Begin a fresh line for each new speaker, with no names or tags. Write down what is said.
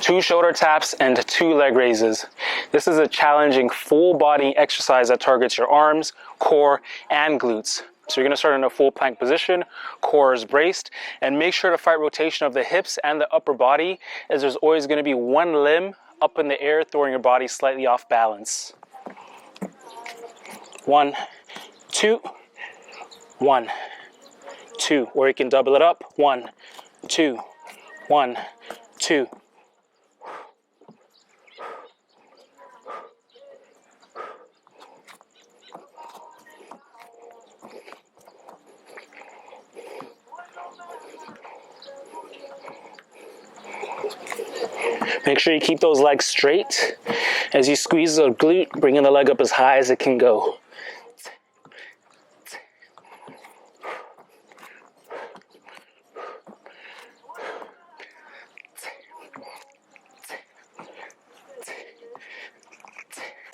2 shoulder taps, and 2 leg raises. This is a challenging full body exercise that targets your arms, core, and glutes. So you're going to start in a full plank position, core is braced, and make sure to fight rotation of the hips and the upper body, as there's always going to be one limb up in the air throwing your body slightly off balance. 1, 2, 1, 2, or you can double it up. 1, 2, 1, 2. Make sure you keep those legs straight. As you squeeze the glute, bringing the leg up as high as it can go.